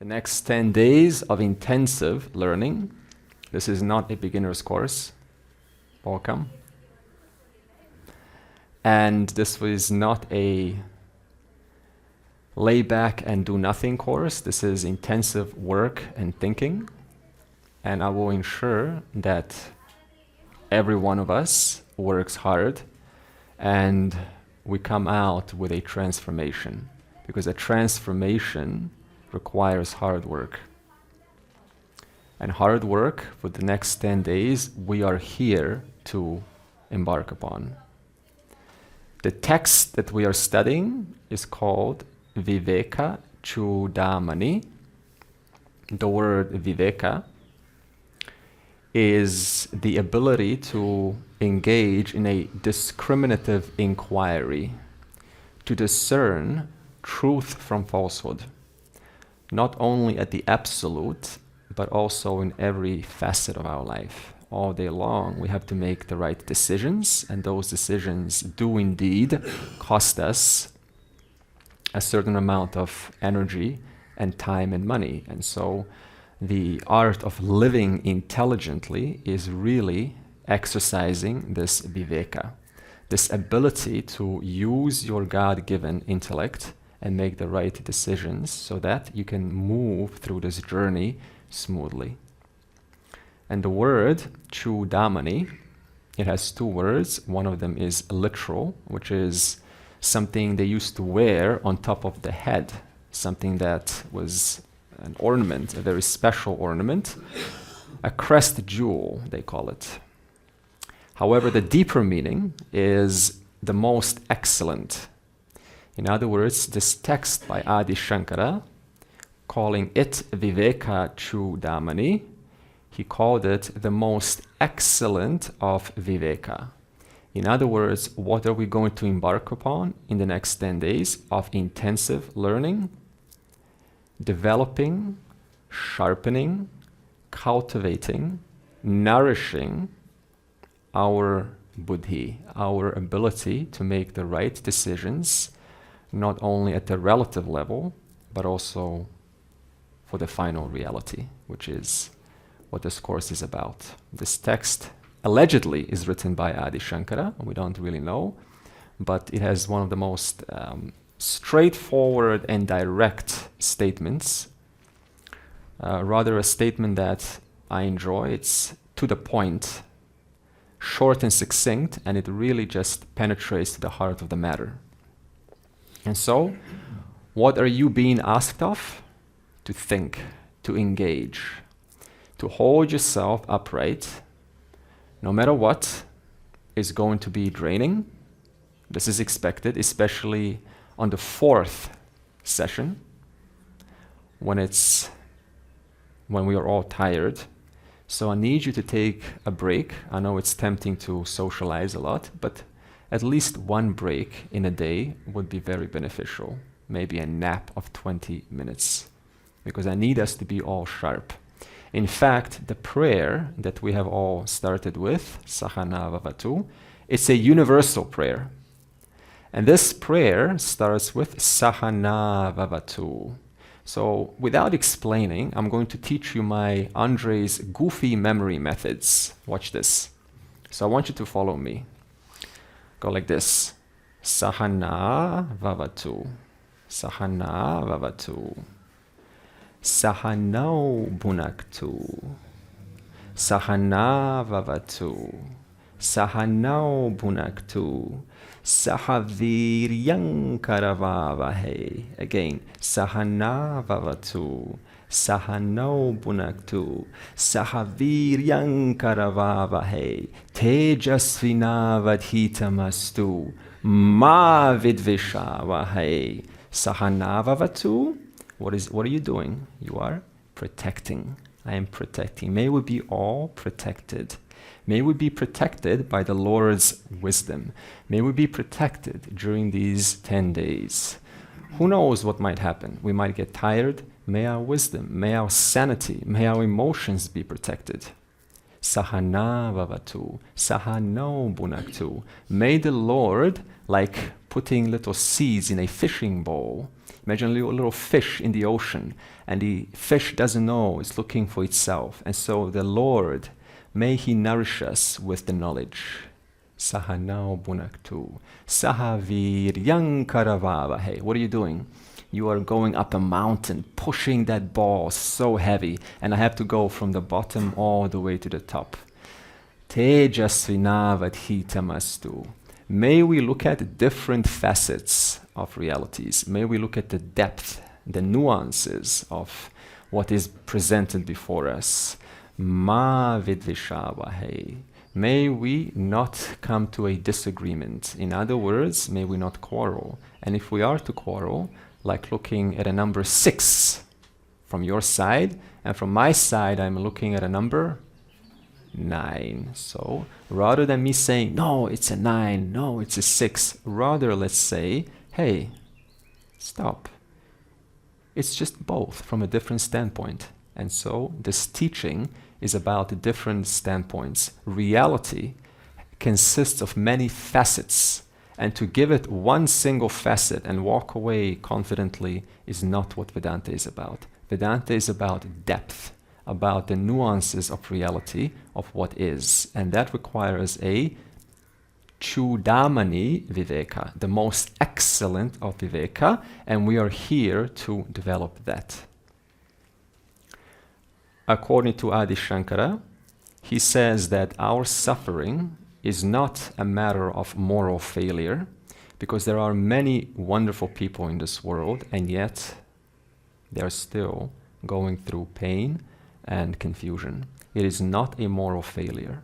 The next 10 days of intensive learning. This is not a beginner's course. Welcome. And this was not a lay back and do nothing course. This is intensive work and thinking. And I will ensure that every one of us works hard and we come out with a transformation, because a transformation requires hard work. And hard work for the next 10 days we are here to embark upon. The text that we are studying is called Viveka Choodamani. The word Viveka is the ability to engage in a discriminative inquiry, to discern truth from falsehood, not only at the absolute, but also in every facet of our life. All day long, we have to make the right decisions, and those decisions do indeed cost us a certain amount of energy and time and money. And so the art of living intelligently is really exercising this viveka, this ability to use your God-given intellect and make the right decisions so that you can move through this journey smoothly. And the word Choodamani, it has two words. One of them is literal, which is something they used to wear on top of the head, something that was an ornament, a very special ornament, a crest jewel, they call it. However, the deeper meaning is the most excellent. In other words, this text by Adi Shankara, calling it Viveka Choodamani, he called it the most excellent of Viveka. In other words, what are we going to embark upon in the next 10 days of intensive learning? Developing, sharpening, cultivating, nourishing our buddhi, our ability to make the right decisions, not only at the relative level, but also for the final reality, which is what this course is about. This text allegedly is written by Adi Shankara, we don't really know, but it has one of the most straightforward and direct statements, rather a statement that I enjoy. It's to the point, short and succinct, and it really just penetrates to the heart of the matter. And so, what are you being asked of? To think, to engage, to hold yourself upright, no matter what is going to be draining. This is expected, especially on the fourth session, when we are all tired. So I need you to take a break. I know it's tempting to socialize a lot, but at least one break in a day would be very beneficial. Maybe a nap of 20 minutes, because I need us to be all sharp. In fact, the prayer that we have all started with, Sahana Vavatu, it's a universal prayer. And this prayer starts with Sahana Vavatu. So without explaining, I'm going to teach you my Andre's goofy memory methods. Watch this. So I want you to follow me. Go like this. Sahana Vavatu. Sahana Vavatu. Sahanau Bunaktu. Sahana Vavatu. Sahanau Bunaktu. Sahaviryam Karavavahe. Again, Sahana Vavatu. Sahanau Bunaktu. Sahaviryam Karavavahe. Tejasvina Vadhitamastu. Ma Vidvishavahe. Sahana Vavatu. What are you doing? You are protecting. I am protecting. May we be all protected. May we be protected by the Lord's wisdom. May we be protected during these 10 days. Who knows what might happen? We might get tired. May our wisdom, may our sanity, may our emotions be protected. Sahana Vavatu, Sahano Bunaktu. May the Lord, like putting little seeds in a fishing bowl, Imagine a little fish in the ocean, and the fish doesn't know, it's looking for itself. And so the Lord, may He nourish us with the knowledge. Sahanao bunaktu, sahavir karavava. Hey, what are you doing? You are going up a mountain, pushing that ball so heavy, and I have to go from the bottom all the way to the top. Tejasvinavadhitamastu. May we look at different facets of realities. May we look at the depth, the nuances of what is presented before us. Ma vidvishavahe. May we not come to a disagreement. In other words, may we not quarrel. And if we are to quarrel, like looking at a number 6 from your side, and from my side, I'm looking at a number 9. So rather than me saying, no, it's a 9, no, it's a 6, rather let's say, hey, stop. It's just both from a different standpoint. And so this teaching is about different standpoints. Reality consists of many facets, and to give it one single facet and walk away confidently is not what Vedanta is about. Vedanta is about depth, about the nuances of reality, of what is. And that requires a Choodamani Viveka, the most excellent of Viveka, and we are here to develop that. According to Adi Shankara, he says that our suffering is not a matter of moral failure, because there are many wonderful people in this world, and yet they are still going through pain and confusion. It is not a moral failure.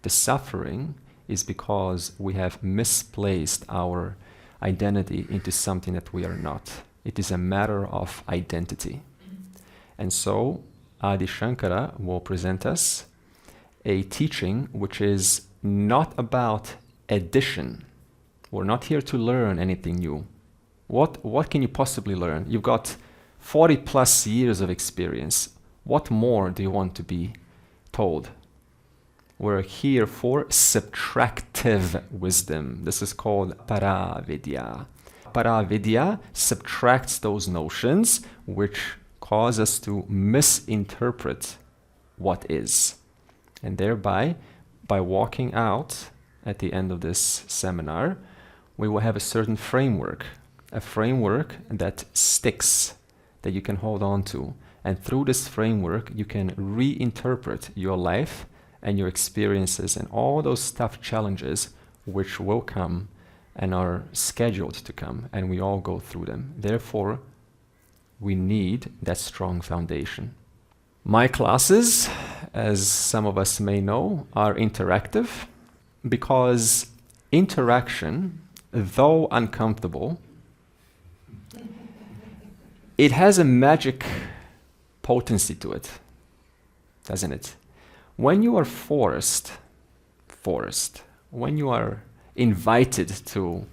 The suffering is because we have misplaced our identity into something that we are not. It is a matter of identity. And so Adi Shankara will present us a teaching which is not about addition. We're not here to learn anything new. What can you possibly learn? You've got 40 plus years of experience. What more do you want to be told? We're here for subtractive wisdom. This is called paravidya. Paravidya subtracts those notions which cause us to misinterpret what is. And thereby, by walking out at the end of this seminar, we will have a certain framework, a framework that sticks, that you can hold on to. And through this framework, you can reinterpret your life and your experiences and all those tough challenges which will come and are scheduled to come, and we all go through them. Therefore, we need that strong foundation. My classes, as some of us may know, are interactive, because interaction, though uncomfortable, it has a magic potency to it, doesn't it? When you are forced, when you are invited to,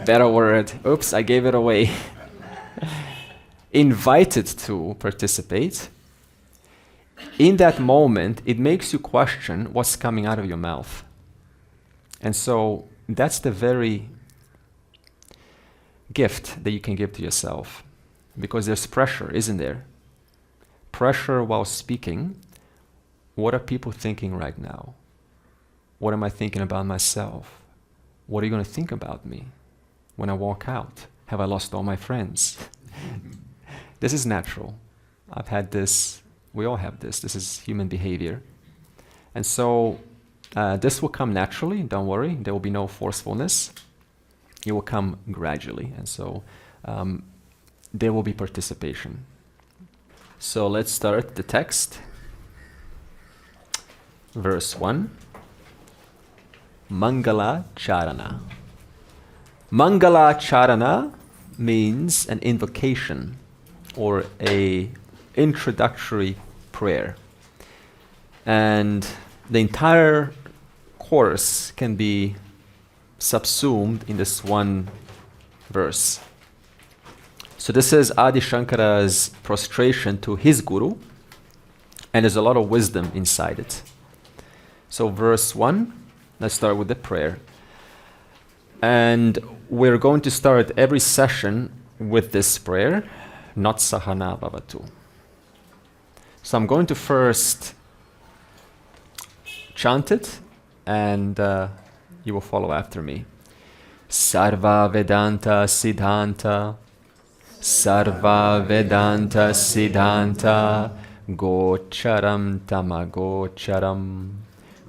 better word, oops, I gave it away, invited to participate, in that moment, it makes you question what's coming out of your mouth. And so that's the very gift that you can give to yourself, because there's pressure, isn't there? Pressure while speaking. What are people thinking right now? What am I thinking about myself? What are you going to think about me when I walk out? Have I lost all my friends? This is natural. I've had this. We all have this. This is human behavior. And so this will come naturally. Don't worry. There will be no forcefulness. It will come gradually. And so there will be participation. So let's start the text. Verse 1. Mangala Charana. Mangala Charana means an invocation or a introductory prayer. And the entire course can be subsumed in this one verse. So this is Adi Shankara's prostration to his guru, and there's a lot of wisdom inside it. So verse 1, let's start with the prayer. And we're going to start every session with this prayer, not Sahana Bhavatu. So I'm going to first chant it, and you will follow after me. Sarva Vedanta Siddhanta, Sarva Vedanta Siddhanta, Gocharam Tamagocharam,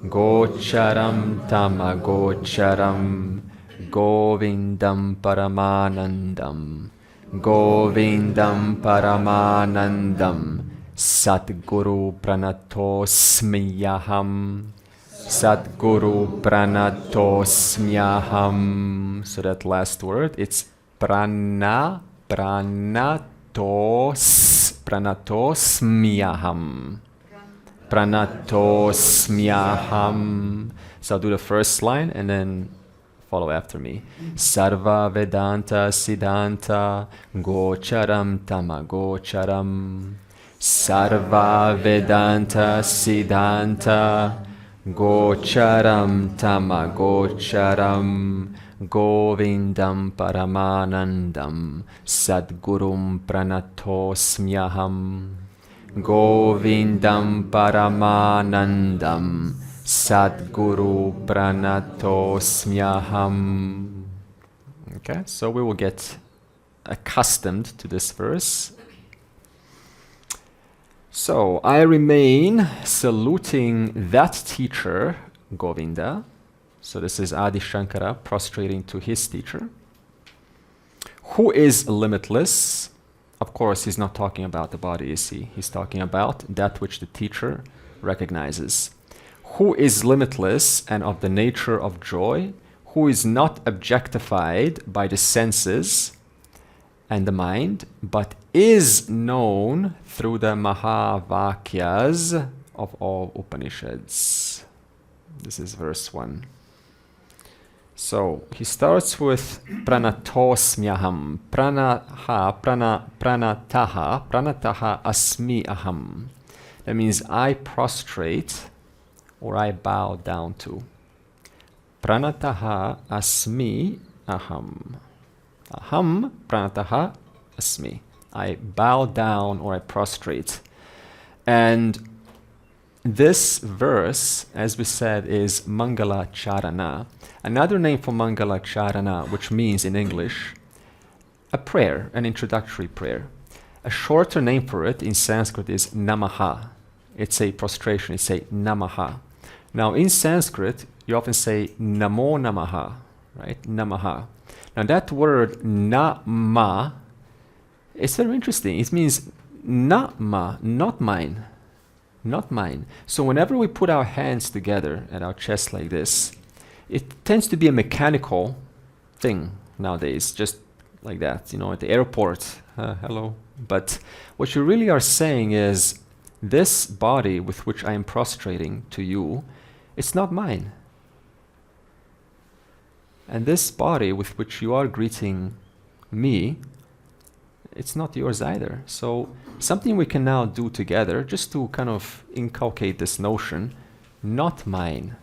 Gocharam Tamagocharam, Govindam Paramanandam, Govindam Paramanandam, Satguru Pranatosmyaham, Satguru Pranatosmyaham. So that last word, it's Pranatosmyaham. Pranatosmyaham. So I'll do the first line and then follow after me. Sarva Vedanta Siddhanta, Gocharam Tamagocharam. Sarva Vedanta Siddhanta, Gocharam Tamagocharam, Govindam Paramanandam, Sadgurum Pranatosmyaham, Govindam Paramanandam, Sadguru Pranatosmyaham. Okay, so we will get accustomed to this verse. So I remain saluting that teacher, Govinda. So this is Adi Shankara prostrating to his teacher, who is limitless. Of course, he's not talking about the body, is he? He's talking about that which the teacher recognizes. Who is limitless and of the nature of joy, who is not objectified by the senses and the mind, but is known through the Mahavakyas of all Upanishads. This is verse 1. So he starts with Pranatosmyaham, Pranataha Asmi Aham. That means I prostrate or I bow down to. Pranataha Asmi Aham. Aham Pranataha Asmi. I bow down or I prostrate. And this verse, as we said, is Mangala Charana. Another name for Mangala Charana, which means in English, a prayer, an introductory prayer. A shorter name for it in Sanskrit is Namaha. It's a prostration, it's a Namaha. Now in Sanskrit, you often say Namo Namaha, right? Namaha. Now that word Nama, it's very interesting. It means Nama, not mine. Not mine. So whenever we put our hands together at our chest like this, it tends to be a mechanical thing nowadays, just like that, at the airport. Hello. But what you really are saying is, this body with which I am prostrating to you, it's not mine. And this body with which you are greeting me, it's not yours either. So something we can now do together, just to kind of inculcate this notion, not mine.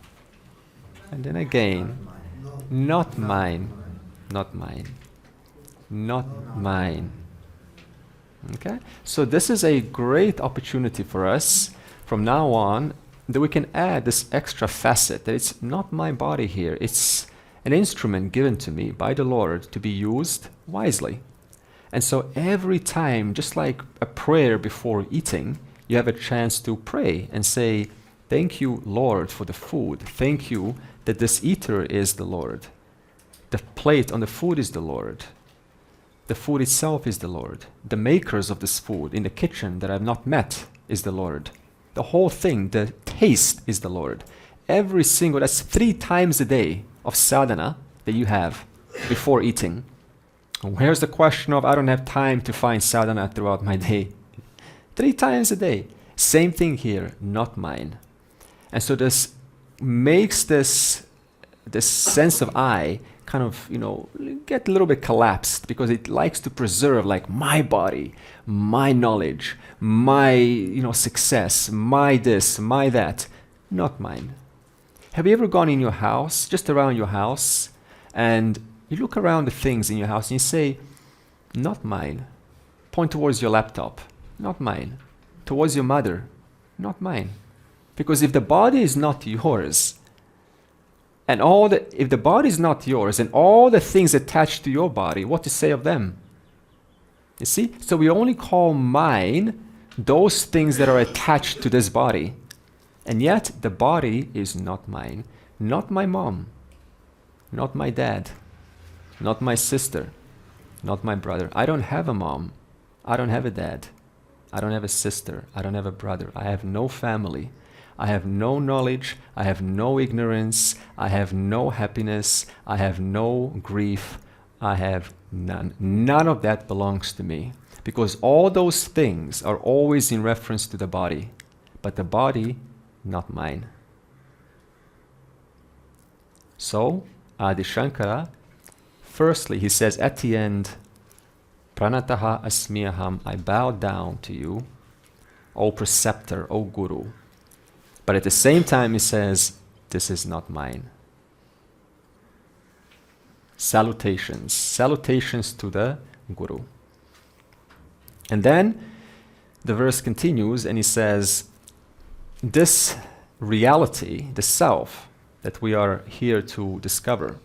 And then again, not mine, not mine, not mine. Okay? So this is a great opportunity for us from now on that we can add this extra facet, that it's not my body here, it's an instrument given to me by the Lord to be used wisely. And so every time, just like a prayer before eating, you have a chance to pray and say, thank you, Lord, for the food. Thank you that this eater is the Lord. The plate on the food is the Lord. The food itself is the Lord. The makers of this food in the kitchen that I've not met is the Lord. The whole thing, the taste is the Lord. Every single, that's 3 times a day of sadhana that you have before eating. Where's the question of, I don't have time to find sadhana throughout my day? 3 times a day. Same thing here, not mine. And so this makes this sense of I kind of, get a little bit collapsed, because it likes to preserve like my body, my knowledge, my, success, my this, my that, not mine. Have you ever gone in your house, just around your house, and You look around the things in your house and you say, not mine. Point towards your laptop, not mine. Towards your mother, not mine. Because if the body is not yours, and if the body is not yours, and all the things attached to your body, what to say of them? You see? So we only call mine those things that are attached to this body. And yet the body is not mine. Not my mom, not my dad, not my sister, not my brother. I don't have a mom. I don't have a dad. I don't have a sister. I don't have a brother. I have no family. I have no knowledge. I have no ignorance. I have no happiness. I have no grief. I have none. None of that belongs to me. Because all those things are always in reference to the body. But the body, not mine. So, Adi Shankara, firstly, he says at the end, Pranataha asmiyaham, I bow down to you, O preceptor, O guru. But at the same time, he says, this is not mine. Salutations. Salutations to the guru. And then the verse continues and he says, this reality, the self that we are here to discover,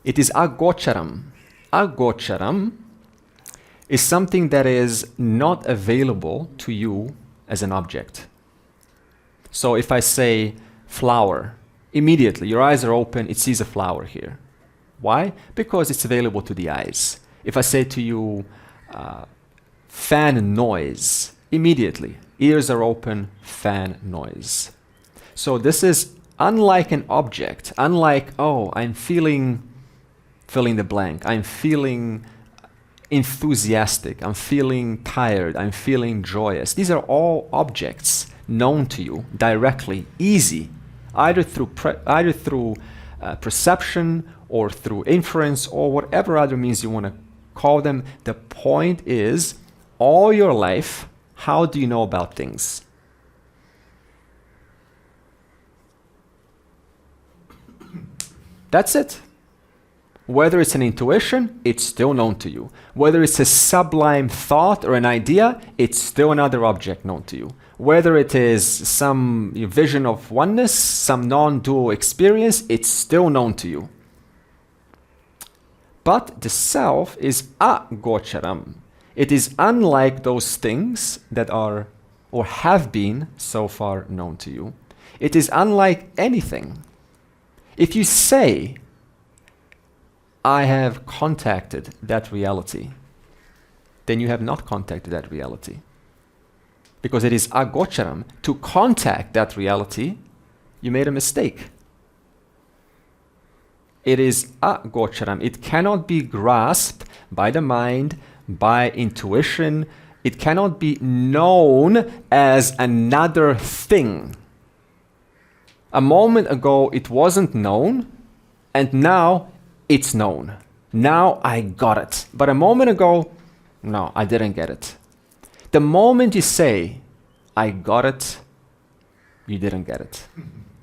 it is agocharam. Agocharam is something that is not available to you as an object. So if I say flower, immediately your eyes are open, it sees a flower here. Why? Because it's available to the eyes. If I say to you, fan noise, immediately ears are open, fan noise. So this is unlike an object, unlike, oh, I'm feeling, filling the blank, I'm feeling enthusiastic, I'm feeling tired, I'm feeling joyous. These are all objects known to you directly, easy, either through perception or through inference or whatever other means you want to call them. The point is, all your life, how do you know about things? That's it. Whether it's an intuition, it's still known to you. Whether it's a sublime thought or an idea, it's still another object known to you. Whether it is some vision of oneness, some non-dual experience, it's still known to you. But the self is agocharam. It is unlike those things that are or have been so far known to you. It is unlike anything. If you say, I have contacted that reality, then you have not contacted that reality. Because it is agocharam. To contact that reality, you made a mistake. It is agocharam. It cannot be grasped by the mind, by intuition. It cannot be known as another thing. A moment ago, it wasn't known, and now it's known. Now I got it. But a moment ago, no, I didn't get it. The moment you say, I got it, you didn't get it.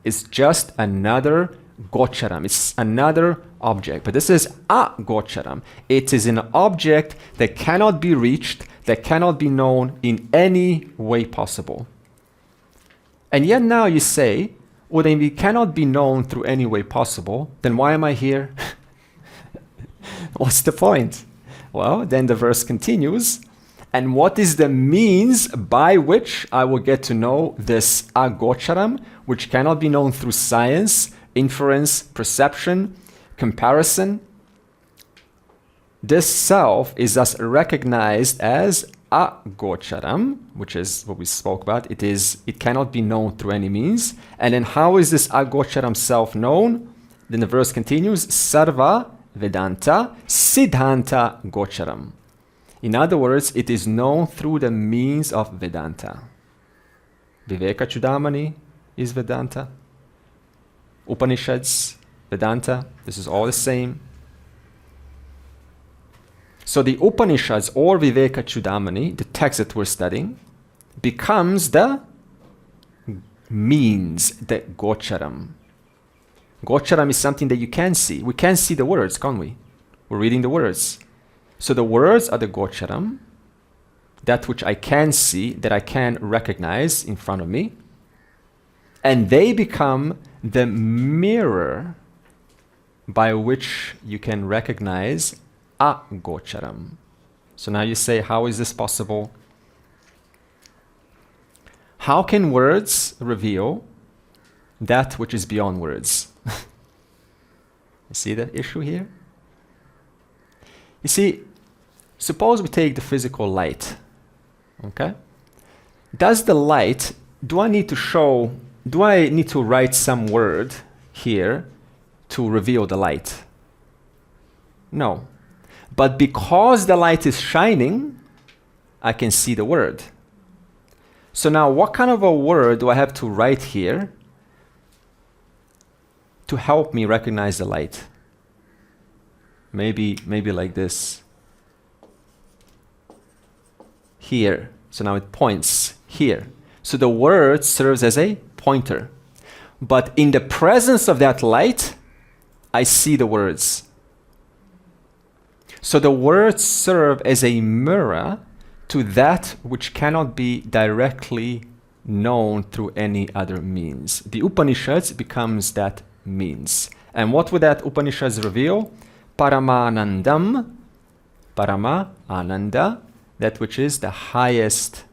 It's just another gocharam. It's another object. But this is a gocharam. It is an object that cannot be reached, that cannot be known in any way possible. And yet now you say, well, then it cannot be known through any way possible. Then why am I here? What's the point? Well, then the verse continues. And what is the means by which I will get to know this agocharam, which cannot be known through science, inference, perception, comparison? This self is thus recognized as agocharam, which is what we spoke about. It cannot be known through any means. And then how is this agocharam self known? Then the verse continues, sarva Vedanta siddhanta gocharam. In other words, it is known through the means of Vedanta. Vivekachudamani is Vedanta. Upanishads, Vedanta, this is all the same. So the Upanishads or Vivekachudamani, the text that we're studying, becomes the means, the gocharam. Gocharam is something that you can see. We can see the words, can't we? We're reading the words. So the words are the Gocharam, that which I can see, that I can recognize in front of me. And they become the mirror by which you can recognize agocharam. So now you say, how is this possible? How can words reveal that which is beyond words? You see the issue here? You see, suppose we take the physical light, okay? Does the light, do I need to write some word here to reveal the light? No. But because the light is shining, I can see the word. So now what kind of a word do I have to write here to help me recognize the light? Maybe like this. Here. So now it points here. So the word serves as a pointer. But in the presence of that light, I see the words. So the words serve as a mirror to that which cannot be directly known through any other means. The Upanishads becomes that means. And what would that Upanishads reveal? Paramanandam, Parama, Ananda, that which is the highest,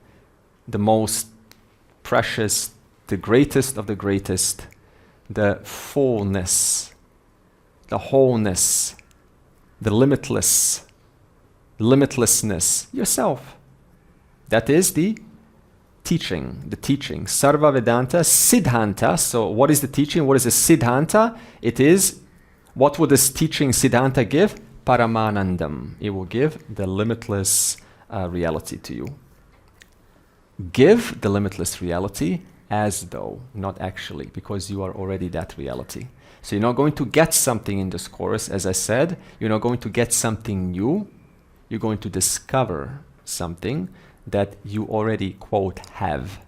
the most precious, the greatest of the greatest, the fullness, the wholeness, the limitlessness, yourself. That is the teaching. Sarva Vedanta, Siddhanta. So what is the teaching? What is the Siddhanta? It is, what would this teaching Siddhanta give? Paramanandam. It will give the limitless reality to you. Give the limitless reality as though, not actually, because you are already that reality. So you're not going to get something in this course, as I said. You're not going to get something new. You're going to discover something that you already, quote, have.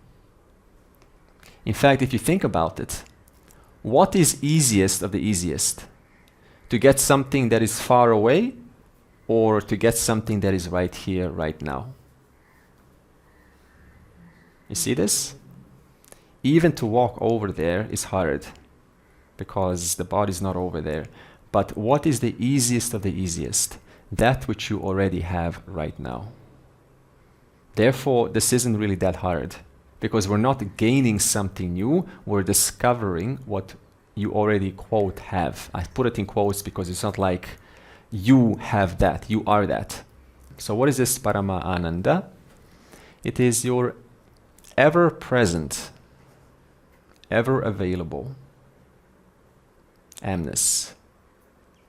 In fact, if you think about it, what is easiest of the easiest? To get something that is far away, or to get something that is right here, right now? You see this? Even to walk over there is hard because the body's not over there. But what is the easiest of the easiest? That which you already have right now. Therefore, this isn't really that hard because we're not gaining something new, we're discovering what you already, quote, have. I put it in quotes because it's not like you have that, you are that. So what is this Parama Ananda? It is your ever present, ever available amness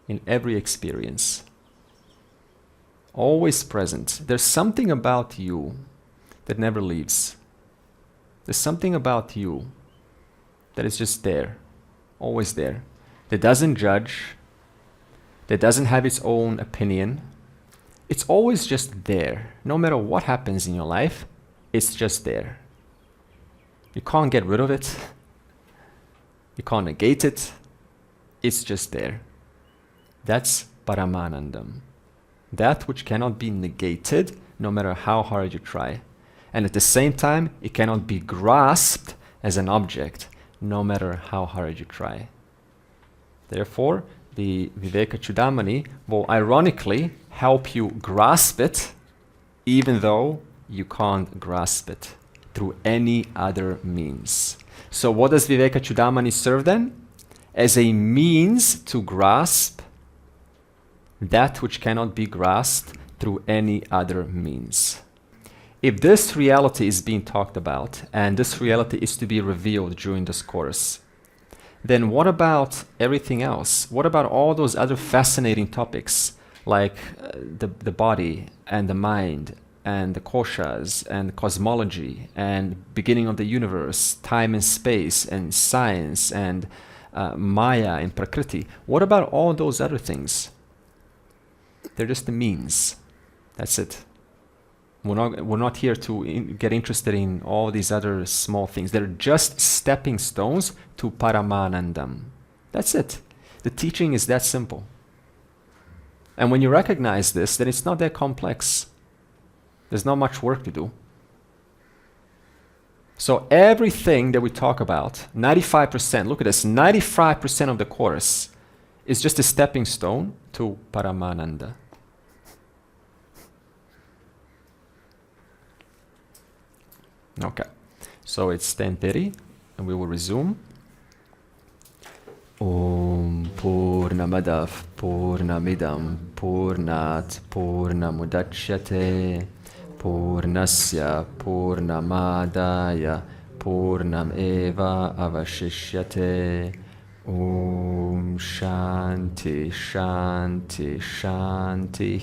in every experience. Always present. There's something about you that never leaves. There's something about you that is just there, always there, that doesn't judge, that doesn't have its own opinion. It's always just there. No matter what happens in your life, it's just there. You can't get rid of it. You can't negate it. It's just there. That's Paramanandam. That which cannot be negated no matter how hard you try. And at the same time, it cannot be grasped as an object no matter how hard you try. Therefore, the Vivekachudamani will ironically help you grasp it even though you can't grasp it through any other means. So what does Vivekachudamani serve then? As a means to grasp that which cannot be grasped through any other means. If this reality is being talked about, and this reality is to be revealed during this course, then what about everything else? What about all those other fascinating topics like the body and the mind and the koshas and cosmology and beginning of the universe, time and space and science and Maya and Prakriti? What about all those other things? They're just the means. That's it. We're not here to get interested in all these other small things. They're just stepping stones to Paramanandam. That's it. The teaching is that simple. And when you recognize this, then it's not that complex. There's not much work to do. So everything that we talk about, 95%, look at this, 95% of the course is just a stepping stone to Paramananda. Okay, so it's 10:30 and we will resume. Om Purnamadav Purnamidam Purnat Purnamudachyate Purnasya Purnamadaya Purnam Eva Avashishyate. Om Shanti Shanti Shanti.